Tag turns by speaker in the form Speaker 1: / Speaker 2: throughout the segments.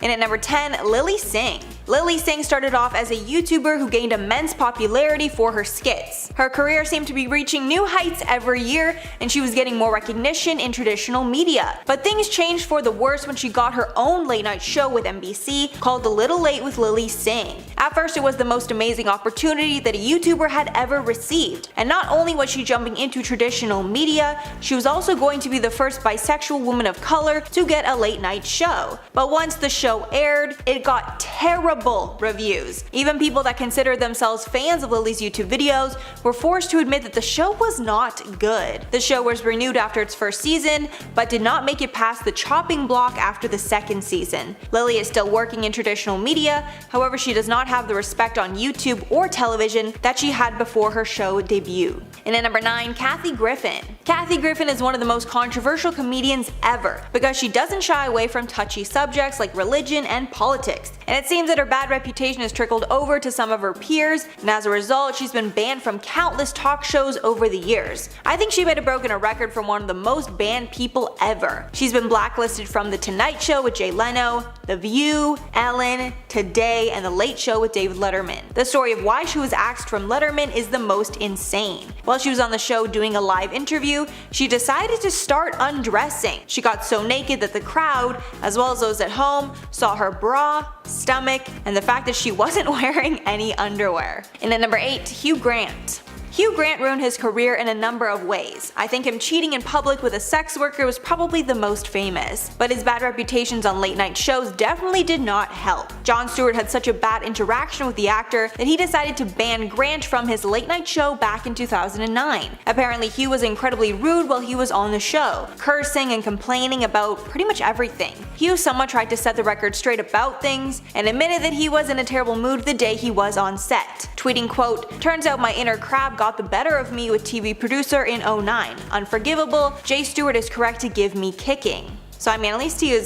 Speaker 1: And at number 10, Lilly Singh. Lilly Singh started off as a YouTuber who gained immense popularity for her skits. Her career seemed to be reaching new heights every year, and she was getting more recognition in traditional media. But things changed for the worse when she got her own late night show with NBC called A Little Late with Lilly Singh. At first, it was the most amazing opportunity that a YouTuber had ever received. And not only was she jumping into traditional media, she was also going to be the first bisexual woman of color to get a late night show. But once the show aired, it got terrible reviews. Even people that considered themselves fans of Lilly's YouTube videos were forced to admit that the show was not good. The show was renewed after its first season, but did not make it past the chopping block after the second season. Lilly is still working in traditional media, however she does not have the respect on YouTube or television that she had before her show debut. And at number 9, Kathy Griffin. Kathy Griffin is one of the most controversial comedians ever because she doesn't shy away from touchy subjects like religion and politics. And it seems that her bad reputation has trickled over to some of her peers, and as a result, she's been banned from countless talk shows over the years. I think she might have broken a record from one of the most banned people ever. She's been blacklisted from The Tonight Show with Jay Leno, The View, Ellen, Today, and The Late Show with David Letterman. The story of why she was axed from Letterman is the most insane. While she was on the show doing a live interview, she decided to start undressing. She got so naked that the crowd, as well as those at home, saw her bra, stomach, and the fact that she wasn't wearing any underwear. And at number 8, Hugh Grant. Hugh Grant ruined his career in a number of ways. I think him cheating in public with a sex worker was probably the most famous, but his bad reputations on late night shows definitely did not help. Jon Stewart had such a bad interaction with the actor that he decided to ban Grant from his late night show back in 2009. Apparently Hugh was incredibly rude while he was on the show, cursing and complaining about pretty much everything. Hugh somewhat tried to set the record straight about things and admitted that he was in a terrible mood the day he was on set, tweeting, quote, "Turns out my inner crab got the better of me with TV producer in 09. Unforgivable, Jay Stewart is correct to give me kicking." So I mean, at least he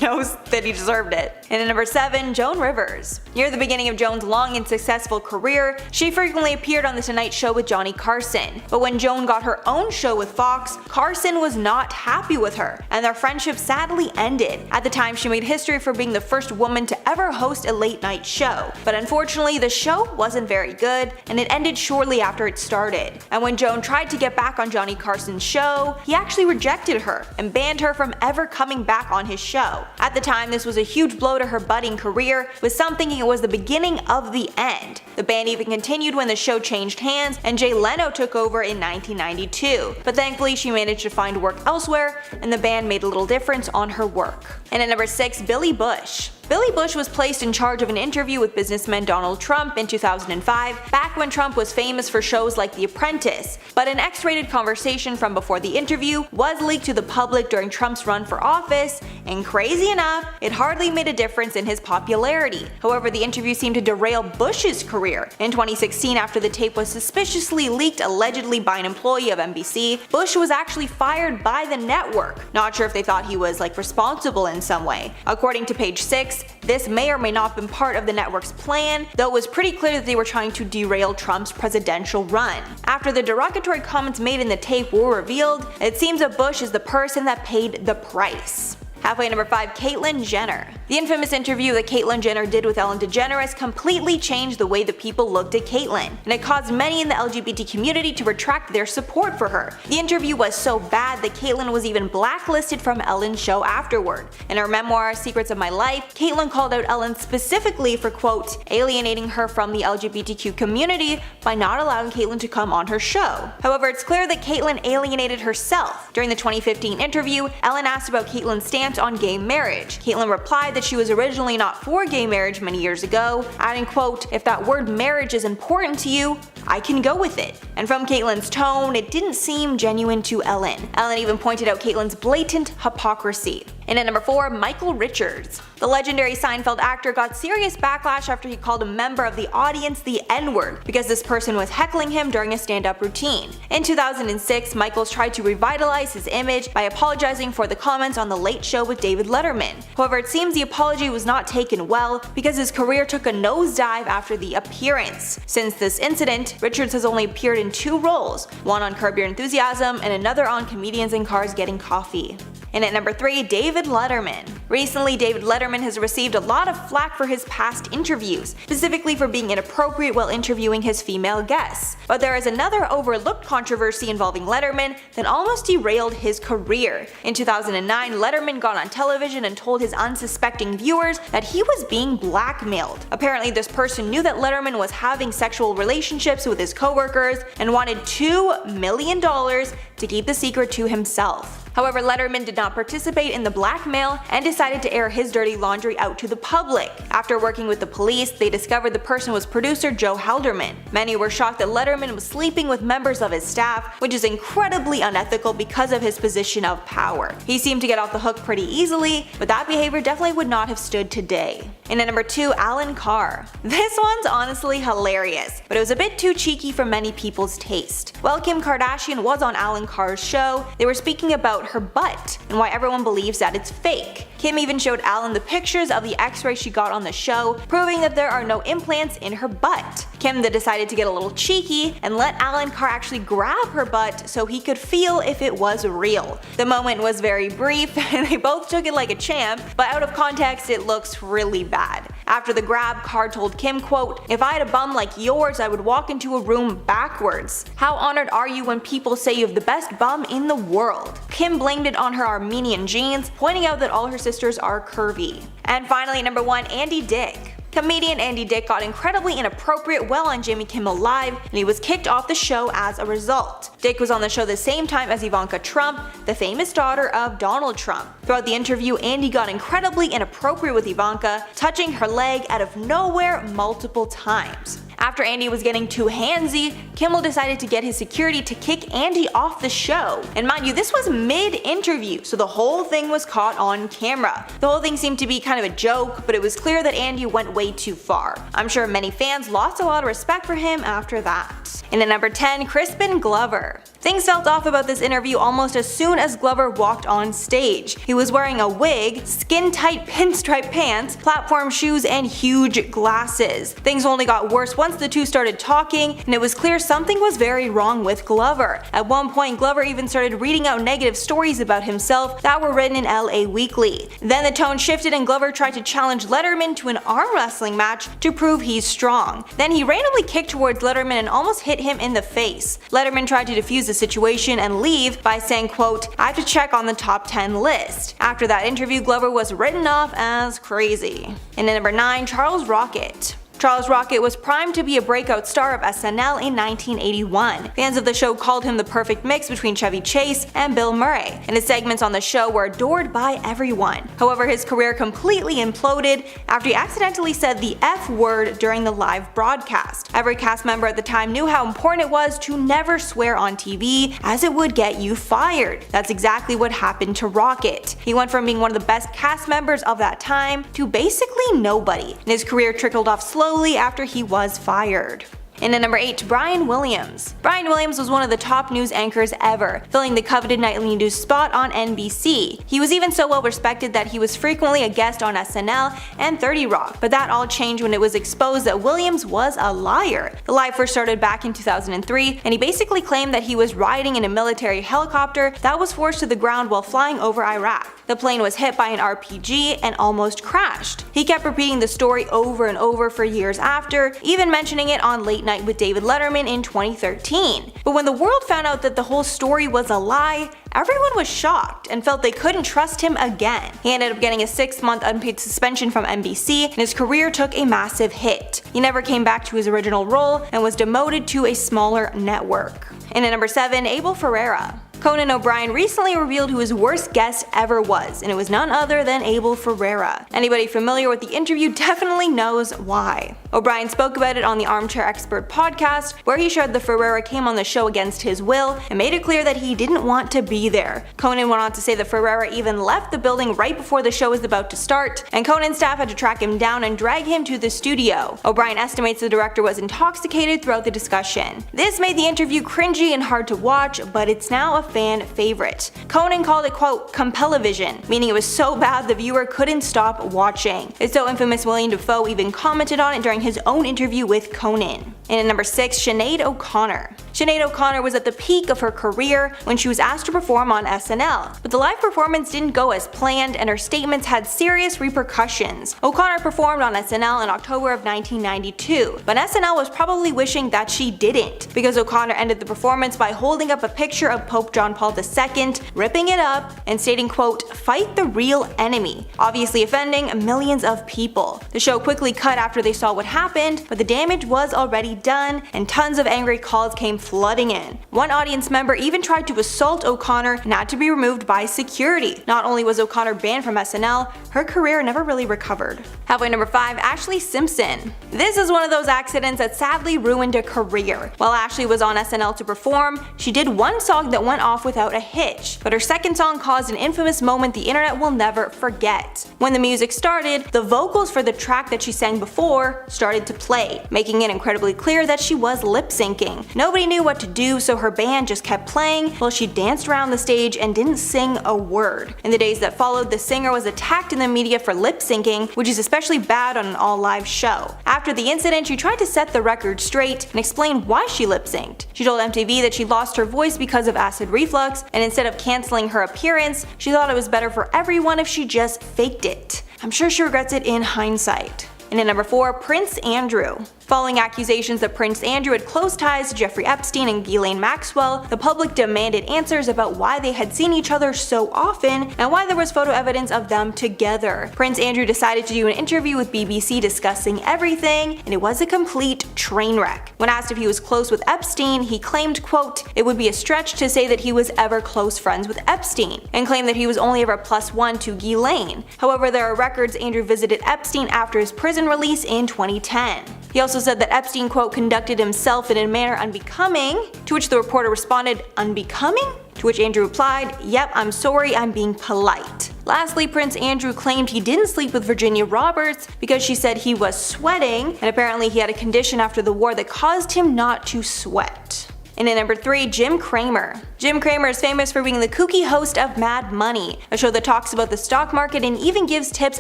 Speaker 1: knows that he deserved it. And at number 7, Joan Rivers. Near the beginning of Joan's long and successful career, she frequently appeared on The Tonight Show with Johnny Carson. But when Joan got her own show with Fox, Carson was not happy with her, and their friendship sadly ended. At the time, she made history for being the first woman to ever host a late night show. But unfortunately, the show wasn't very good, and it ended shortly after it started. And when Joan tried to get back on Johnny Carson's show, he actually rejected her and banned her from ever coming back on his show. At the time, this was a huge blow to her budding career, with some thinking it was the beginning of the end. The ban even continued when the show changed hands and Jay Leno took over in 1992, but thankfully she managed to find work elsewhere, and the ban made a little difference on her work. And at number 6, Billy Bush. Billy Bush was placed in charge of an interview with businessman Donald Trump in 2005, back when Trump was famous for shows like The Apprentice, but an X-rated conversation from before the interview was leaked to the public during Trump's run for office, and crazy enough, it hardly made a difference in his popularity. However, the interview seemed to derail Bush's career. In 2016, after the tape was suspiciously leaked allegedly by an employee of NBC, Bush was actually fired by the network. Not sure if they thought he was responsible in some way. According to Page 6, this may or may not have been part of the network's plan, though it was pretty clear that they were trying to derail Trump's presidential run. After the derogatory comments made in the tape were revealed, it seems that Bush is the person that paid the price. Halfway at number 5, Caitlyn Jenner. The infamous interview that Caitlyn Jenner did with Ellen DeGeneres completely changed the way the people looked at Caitlyn, and it caused many in the LGBT community to retract their support for her. The interview was so bad that Caitlyn was even blacklisted from Ellen's show afterward. In her memoir, Secrets of My Life, Caitlyn called out Ellen specifically for, quote, alienating her from the LGBTQ community by not allowing Caitlyn to come on her show. However, it's clear that Caitlyn alienated herself. During the 2015 interview, Ellen asked about Caitlyn's stance on gay marriage. Caitlyn replied that she was originally not for gay marriage many years ago, adding, quote, if that word marriage is important to you, I can go with it. And from Caitlyn's tone, it didn't seem genuine to Ellen. Ellen even pointed out Caitlyn's blatant hypocrisy. And at number 4, Michael Richards. The legendary Seinfeld actor got serious backlash after he called a member of the audience the N-word because this person was heckling him during a stand-up routine. In 2006, Michaels tried to revitalize his image by apologizing for the comments on The Late Show with David Letterman. However, it seems the apology was not taken well because his career took a nosedive after the appearance. Since this incident, Richards has only appeared in 2 roles, one on Curb Your Enthusiasm and another on Comedians in Cars Getting Coffee. And at number 3, David Letterman. Recently, David Letterman has received a lot of flack for his past interviews, specifically for being inappropriate while interviewing his female guests. But there is another overlooked controversy involving Letterman that almost derailed his career. In 2009, Letterman got on television and told his unsuspecting viewers that he was being blackmailed. Apparently, this person knew that Letterman was having sexual relationships with his coworkers and wanted $2 million to keep the secret to himself. However, Letterman did not participate in the blackmail and decided to air his dirty laundry out to the public. After working with the police, they discovered the person was producer Joe Halderman. Many were shocked that Letterman was sleeping with members of his staff, which is incredibly unethical because of his position of power. He seemed to get off the hook pretty easily, but that behavior definitely would not have stood today. And at number 2, Alan Carr. This one's honestly hilarious, but it was a bit too cheeky for many people's taste. While Kim Kardashian was on Alan Carr's show, they were speaking about her butt and why everyone believes that it's fake. Kim even showed Alan the pictures of the x-ray she got on the show, proving that there are no implants in her butt. Kim then decided to get a little cheeky and let Alan Carr actually grab her butt so he could feel if it was real. The moment was very brief and they both took it like a champ, but out of context it looks really bad. After the grab, Carr told Kim, quote, "If I had a bum like yours, I would walk into a room backwards. How honored are you when people say you have the best bum in the world?" Kim blamed it on her Armenian genes, pointing out that all her sisters are curvy. And finally, number 1, Andy Dick. Comedian Andy Dick got incredibly inappropriate while on Jimmy Kimmel Live, and he was kicked off the show as a result. Dick was on the show the same time as Ivanka Trump, the famous daughter of Donald Trump. Throughout the interview, Andy got incredibly inappropriate with Ivanka, touching her leg out of nowhere multiple times. After Andy was getting too handsy, Kimmel decided to get his security to kick Andy off the show. And mind you, this was mid-interview, so the whole thing was caught on camera. The whole thing seemed to be kind of a joke, but it was clear that Andy went way too far. I'm sure many fans lost a lot of respect for him after that. And at number 10, Crispin Glover. Things felt off about this interview almost as soon as Glover walked on stage. He was wearing a wig, skin-tight pinstripe pants, platform shoes, and huge glasses. Things only got worse once the two started talking, and it was clear something was very wrong with Glover. At one point, Glover even started reading out negative stories about himself that were written in LA Weekly. Then the tone shifted and Glover tried to challenge Letterman to an arm wrestling match to prove he's strong. Then he randomly kicked towards Letterman and almost hit him in the face. Letterman tried to defuse the situation and leave by saying, quote, "I have to check on the top 10 list." After that interview, Glover was written off as crazy. And at number 9, Charles Rocket. Charles Rocket was primed to be a breakout star of SNL in 1981. Fans of the show called him the perfect mix between Chevy Chase and Bill Murray, and his segments on the show were adored by everyone. However, his career completely imploded after he accidentally said the F word during the live broadcast. Every cast member at the time knew how important it was to never swear on TV, as it would get you fired. That's exactly what happened to Rocket. He went from being one of the best cast members of that time to basically nobody, and his career trickled off slowly after he was fired. And at number 8, Brian Williams. Brian Williams was one of the top news anchors ever, filling the coveted nightly news spot on NBC. He was even so well respected that he was frequently a guest on SNL and 30 Rock, but that all changed when it was exposed that Williams was a liar. The lie first started back in 2003, and he basically claimed that he was riding in a military helicopter that was forced to the ground while flying over Iraq. The plane was hit by an RPG and almost crashed. He kept repeating the story over and over for years after, even mentioning it on Late Night with David Letterman in 2013. But when the world found out that the whole story was a lie, everyone was shocked and felt they couldn't trust him again. He ended up getting a 6-month unpaid suspension from NBC, and his career took a massive hit. He never came back to his original role and was demoted to a smaller network. And at number 7, Abel Ferrara. Conan O'Brien recently revealed who his worst guest ever was, and it was none other than Abel Ferrara. Anybody familiar with the interview definitely knows why. O'Brien spoke about it on the Armchair Expert podcast, where he shared that Ferrara came on the show against his will and made it clear that he didn't want to be there. Conan went on to say that Ferrara even left the building right before the show was about to start, and Conan's staff had to track him down and drag him to the studio. O'Brien estimates the director was intoxicated throughout the discussion. This made the interview cringy and hard to watch, but it's now fan favorite. Conan called it, quote, compellivision, meaning it was so bad the viewer couldn't stop watching. It's so infamous William Dafoe even commented on it during his own interview with Conan. And at number 6, Sinead O'Connor. Sinead O'Connor was at the peak of her career when she was asked to perform on SNL, but the live performance didn't go as planned and her statements had serious repercussions. O'Connor performed on SNL in October of 1992, but SNL was probably wishing that she didn't, because O'Connor ended the performance by holding up a picture of Pope John Paul II, ripping it up, and stating, quote, fight the real enemy, obviously offending millions of people. The show quickly cut after they saw what happened, but the damage was already done, and tons of angry calls came flooding in. One audience member even tried to assault O'Connor and had to be removed by security. Not only was O'Connor banned from SNL, her career never really recovered. Halfway number 5, Ashley Simpson. This is one of those accidents that sadly ruined a career. While Ashley was on SNL to perform, she did one song that went off without a hitch, but her second song caused an infamous moment the internet will never forget. When the music started, the vocals for the track that she sang before started to play, making it incredibly clear that she was lip-syncing. Nobody knew what to do, so her band just kept playing while she danced around the stage and didn't sing a word. In the days that followed, the singer was attacked in the media for lip-syncing, which is especially bad on an all-live show. After the incident, she tried to set the record straight and explain why she lip-synced. She told MTV that she lost her voice because of acid reflux, and instead of canceling her appearance, she thought it was better for everyone if she just faked it. I'm sure she regrets it in hindsight. And at number 4, Prince Andrew. Following accusations that Prince Andrew had close ties to Jeffrey Epstein and Ghislaine Maxwell, the public demanded answers about why they had seen each other so often and why there was photo evidence of them together. Prince Andrew decided to do an interview with BBC discussing everything, and it was a complete train wreck. When asked if he was close with Epstein, he claimed, quote, it would be a stretch to say that he was ever close friends with Epstein, and claimed that he was only ever +1 to Ghislaine. However, there are records Andrew visited Epstein after his prison release in 2010. He also said that Epstein, quote, conducted himself in a manner unbecoming, to which the reporter responded, unbecoming? To which Andrew replied, yep, I'm sorry, I'm being polite. Lastly, Prince Andrew claimed he didn't sleep with Virginia Roberts because she said he was sweating, and apparently he had a condition after the war that caused him not to sweat. And at number 3, Jim Cramer. Jim Cramer is famous for being the kooky host of Mad Money, a show that talks about the stock market and even gives tips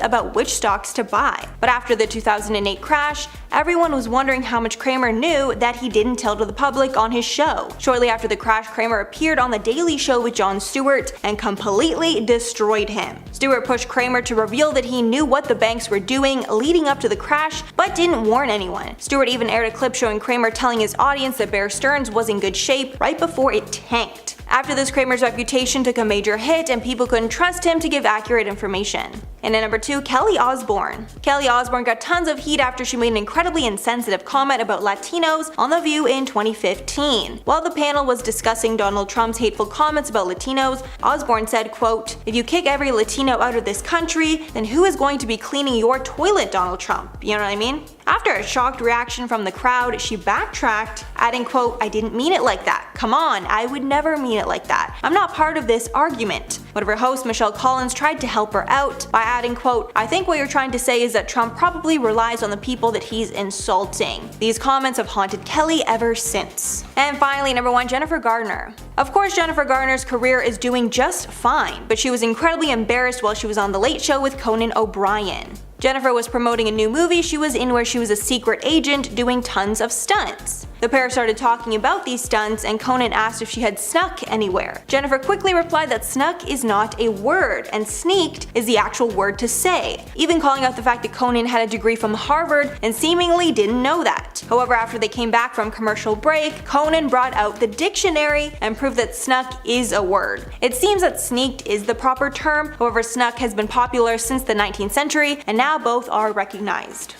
Speaker 1: about which stocks to buy. But after the 2008 crash, everyone was wondering how much Cramer knew that he didn't tell to the public on his show. Shortly after the crash, Cramer appeared on The Daily Show with Jon Stewart and completely destroyed him. Stewart pushed Cramer to reveal that he knew what the banks were doing leading up to the crash, but didn't warn anyone. Stewart even aired a clip showing Cramer telling his audience that Bear Stearns was in good shape right before it tanked. After this, Cramer's reputation took a major hit and people couldn't trust him to give accurate information. And at number 2, Kelly Osbourne. Kelly Osbourne got tons of heat after she made an incredibly insensitive comment about Latinos on The View in 2015. While the panel was discussing Donald Trump's hateful comments about Latinos, Osbourne said, quote, if you kick every Latino out of this country, then who is going to be cleaning your toilet, Donald Trump? You know what I mean? After a shocked reaction from the crowd, she backtracked, adding, quote, I didn't mean it like that. Come on, I would never mean it like that. I'm not part of this argument. One of her hosts, Michelle Collins, tried to help her out by adding, quote, I think what you're trying to say is that Trump probably relies on the people that he's insulting. These comments have haunted Kelly ever since. And finally, number 1, Jennifer Garner. Of course, Jennifer Garner's career is doing just fine, but she was incredibly embarrassed while she was on The Late Show with Conan O'Brien. Jennifer was promoting a new movie she was in where she was a secret agent doing tons of stunts. The pair started talking about these stunts and Conan asked if she had snuck anywhere. Jennifer quickly replied that snuck is not a word and sneaked is the actual word to say, even calling out the fact that Conan had a degree from Harvard and seemingly didn't know that. However, after they came back from commercial break, Conan brought out the dictionary and proved that snuck is a word. It seems that sneaked is the proper term, however snuck has been popular since the 19th century and now both are recognized.